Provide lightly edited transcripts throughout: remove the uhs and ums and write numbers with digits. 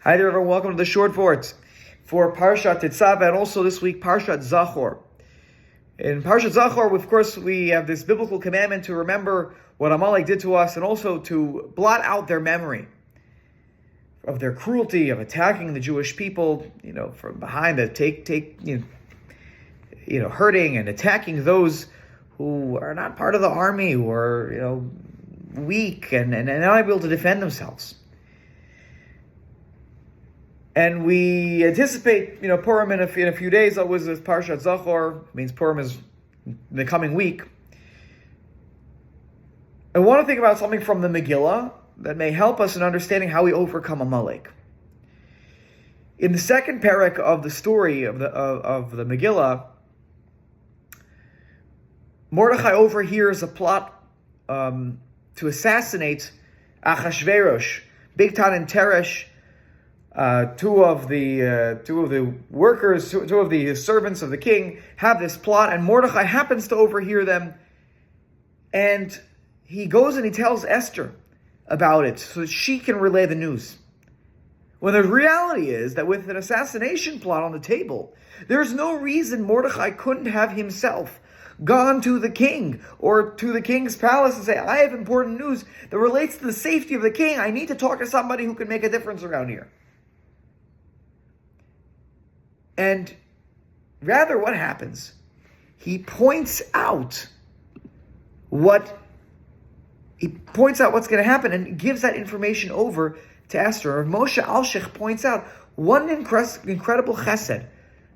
Hi there, everyone. Welcome to the short Vort for Parshat Teztaveh, and also this week Parshat Zachor. In Parshat Zachor, of course, we have this biblical commandment to remember what Amalek did to us, and also to blot out their memory of their cruelty of attacking the Jewish people, from behind, hurting and attacking those who are not part of the army, who are weak and not able to defend themselves. And we anticipate, Purim in a few days. That was this Parshat Zachor. It means Purim is in the coming week. I want to think about something from the Megillah that may help us in understanding how we overcome Amalek. In the second parak of the story of the Megillah, Mordechai overhears a plot to assassinate Achashverosh. Bigtan and Teresh, two of the workers, two of the servants of the king, have this plot, and Mordechai happens to overhear them, and he goes and he tells Esther about it so that she can relay the news. When the reality is that with an assassination plot on the table, there's no reason Mordechai couldn't have himself gone to the king or to the king's palace and say, I have important news that relates to the safety of the king. I need to talk to somebody who can make a difference around here. And rather, what happens? He points out what's going to happen and gives that information over to Esther. Moshe Alshich points out one incredible chesed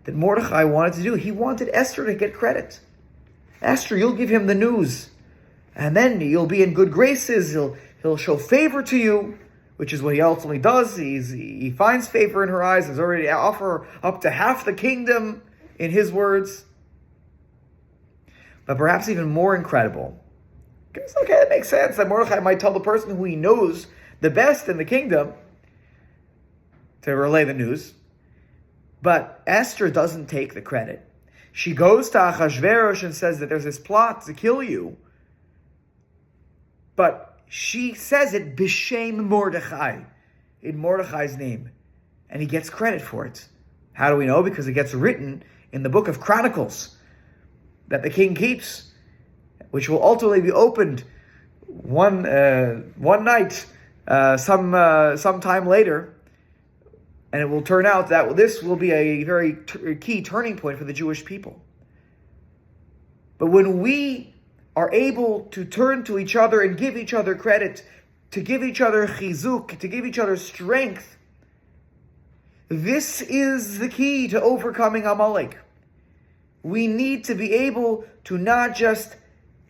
that Mordechai wanted to do. He wanted Esther to get credit. Esther, you'll give him the news, and then you'll be in good graces. He'll show favor to you, which is what he ultimately does. He finds favor in her eyes. He's already offered her up to half the kingdom, in his words. But perhaps even more incredible, because it makes sense that Mordechai might tell the person who he knows the best in the kingdom to relay the news. But Esther doesn't take the credit. She goes to Achashverosh and says that there's this plot to kill you. But she says it b'shem Mordechai, in Mordechai's name. And he gets credit for it. How do we know? Because it gets written in the book of Chronicles that the king keeps, which will ultimately be opened one night, some time later. And it will turn out that this will be a very key turning point for the Jewish people. But when we are able to turn to each other and give each other credit, to give each other chizuk, to give each other strength, this is the key to overcoming Amalek. We need to be able to not just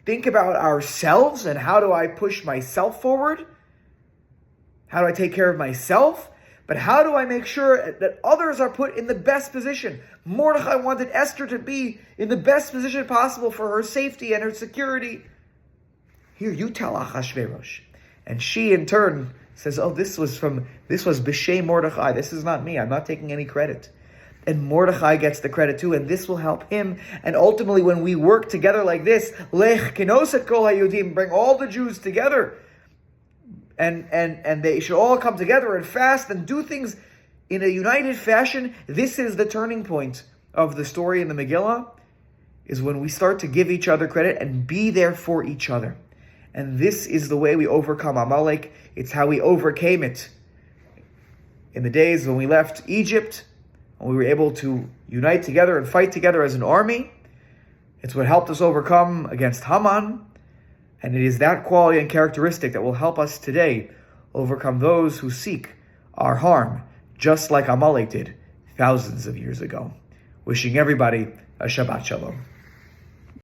think about ourselves and how do I push myself forward, how do I take care of myself, but how do I make sure that others are put in the best position? Mordechai wanted Esther to be in the best position possible for her safety and her security. Here, you tell Achashverosh. And she, in turn, says, this was b'shem Mordechai. This is not me. I'm not taking any credit. And Mordechai gets the credit too, and this will help him. And ultimately, when we work together like this, lech kenoset kol hayudim, bring all the Jews together, and they should all come together and fast and do things in a united fashion. This is the turning point of the story in the Megillah, is when we start to give each other credit and be there for each other. And this is the way we overcome Amalek. It's how we overcame it in the days when we left Egypt, and we were able to unite together and fight together as an army. It's what helped us overcome against Haman. And it is that quality and characteristic that will help us today overcome those who seek our harm, just like Amalek did thousands of years ago. Wishing everybody a Shabbat Shalom.